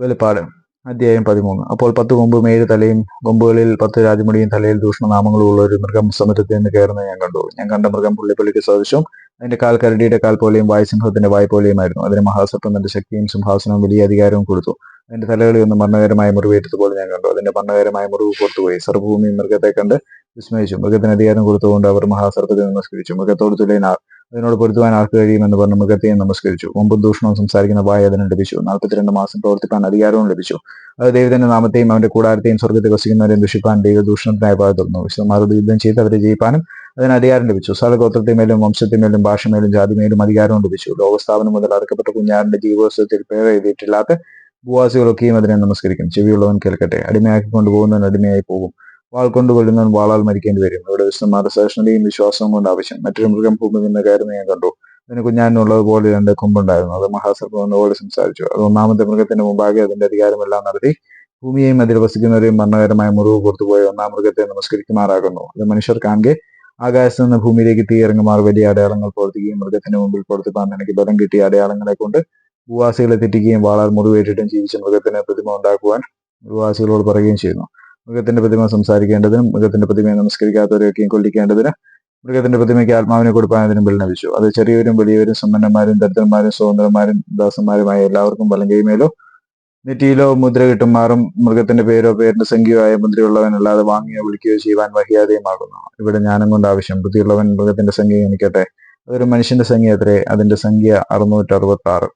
വെളിപ്പാട് അധ്യായം 13. അപ്പോൾ 10 കൊമ്പും 7 തലയും, കൊമ്പുകളിൽ 10 രാജമുടിയും തലയിൽ ദൂഷണനാമങ്ങളും ഉള്ള ഒരു മൃഗം സമുദ്രത്തിൽ നിന്ന് കയറുന്നത് ഞാൻ കണ്ടു. ഞാൻ കണ്ട മൃഗം പുള്ളിപ്പുള്ളിക്ക് സദൃശവും അതിന്റെ കാൽ കരടിയുടെ കാൽ പോലെയും വായ് സിംഹത്തിന്റെ വായ് പോലെയുമായിരുന്നു. അതിന് മഹാസർപ്പം തന്റെ ശക്തിയും സിംഹാസനവും വലിയ അധികാരവും കൊടുത്തു. അതിന്റെ തലകളിൽ ഒന്ന് മരണകരമായ മുറിവേറ്റതുപോലെ ഞാൻ കണ്ടു. അതിന്റെ മരണകരമായ മുറിവ് പുറത്തുപോയി. സർവ്വഭൂമിയും മൃഗത്തെ കണ്ട് വിസ്മയിച്ചു. മൃഗത്തിന് അധികാരം കൊടുത്തുകൊണ്ട് അവർ മഹാസർപ്പത്തെ നമസ്കരിച്ചു. മൃഗത്തോട് തുല്യനാർ അതിനോട് പൊരുത്തുവാൻ ആർക്ക് കഴിയുമെന്ന് പറഞ്ഞ് മൃഗത്തെയും നമസ്കരിച്ചു. കൊമ്പും ദൂഷണവും സംസാരിക്കുന്ന വായ അതിന് ലഭിച്ചു. 42 മാസം പ്രവർത്തിപ്പാൻ അധികാരവും ലഭിച്ചു. അത് ദൈവത്തിന്റെ നാമത്തെയും അവന്റെ കൂടാരത്തെയും സ്വർഗത്തിൽ വസിക്കുന്നവരെയും ദുഷിപ്പാൻ ദൈവദൂഷണത്തിനായി പാത തുറന്നു. വിശുദ്ധന്മാരോട് യുദ്ധം ചെയ്ത് അവരെ ജയിപ്പാനും അതിന് അധികാരം ലഭിച്ചു. സകലഗോത്രത്തിന്മേലും വംശത്തിന്മേലും ഭാഷമേലും ജാതിമേലും അധികാരവും ലഭിച്ചു. ലോകസ്ഥാപനം മുതൽ അറക്കപ്പെട്ട കുഞ്ഞാറിന്റെ ജീവോത്സവത്തിൽ പേർ എഴുതിയിട്ടില്ലാത്ത ഭൂവാസികളൊക്കെയും അതിനെ നമസ്കരിക്കും. ചെവിയുള്ളവൻ കേൾക്കട്ടെ. അടിമയാക്കി കൊണ്ടുപോകുന്നവൻ അടിമയായി പോകും. വാൾ കൊണ്ട് കൊല്ലുന്നവൻ വാളാൽ മരിക്കേണ്ടി വരും. ഇവിടെ വിശുദ്ധന്മാരുടെ സഹിഷ്ണുതയും വിശ്വാസവും കൊണ്ട് ആവശ്യം. മറ്റൊരു മൃഗം ഭൂമിയിൽ നിന്ന് കയറുന്ന ഞാൻ കണ്ടു. അതിന് കുഞ്ഞാനുള്ളത് പോലെ 2 കൊമ്പുണ്ടായിരുന്നു. അത് മഹാസർപ്പം എന്നപോലെ സംസാരിച്ചു. അത് ഒന്നാമത്തെ മൃഗത്തിന്റെ മുമ്പാകെ അതിന്റെ അധികാരമെല്ലാം നടത്തി ഭൂമിയെയും അതിൽ വസിക്കുന്നവരെയും മരണകരമായ മുറിവ് പുറത്തുപോയ ഒന്നാം മൃഗത്തെ നമസ്കരിക്കുമാറാകുന്നു. അത് മനുഷ്യർ കാണുക ആകാശത്ത് നിന്ന് ഭൂമിയിലേക്ക് തീ ഇറങ്ങുമാർ വലിയ അടയാളങ്ങൾ പ്രവർത്തിക്കുകയും മൃഗത്തിന്റെ മുമ്പിൽ പ്രവർത്തിപ്പാൻ എനിക്ക് ബലം കിട്ടിയ അടയാളങ്ങളെ കൊണ്ട് ഭൂവാസികളെ തെറ്റിക്കുകയും വാളാൽ മുറിവേറ്റിട്ടും ജീവിച്ച മൃഗത്തിന് പ്രതിമ ഉണ്ടാക്കുവാൻ ഭൂവാസികളോട് പറയുകയും ചെയ്യുന്നു. മൃഗത്തിന്റെ പ്രതിമ സംസാരിക്കേണ്ടതിനും മൃഗത്തിന്റെ പ്രതിമയെ നമസ്കരിക്കാത്തവരെയൊക്കെയും കൊല്ലിക്കേണ്ടതിന് മൃഗത്തിന്റെ പ്രതിമയ്ക്ക് ആത്മാവിനെ കൊടുപ്പാൻ അതിനും ബലം ലഭിച്ചു. അത് ചെറിയവരും വലിയവരും സമ്പന്നന്മാരും ദരിദ്രന്മാരും സ്വതന്ത്രന്മാരും ദാസന്മാരുമായ എല്ലാവർക്കും വലം കൈമേലോ നെറ്റിയിലോ മുദ്ര കിട്ടുമാറും മൃഗത്തിന്റെ പേരോ പേരിന്റെ സംഖ്യയോ ആയ മുദ്രയുള്ളവൻ അല്ലാതെ വാങ്ങിയോ വിളിക്കുകയോ ചെയ്യുവാൻ വഹിയാതെയുമാകുന്നു. ഇവിടെ ജ്ഞാനം കൊണ്ട് ആവശ്യം. ബുദ്ധിയുള്ളവൻ മൃഗത്തിന്റെ സംഖ്യ ഗണിക്കട്ടെ. അതൊരു മനുഷ്യന്റെ സംഖ്യ അത്രേ. അതിന്റെ സംഖ്യ 666.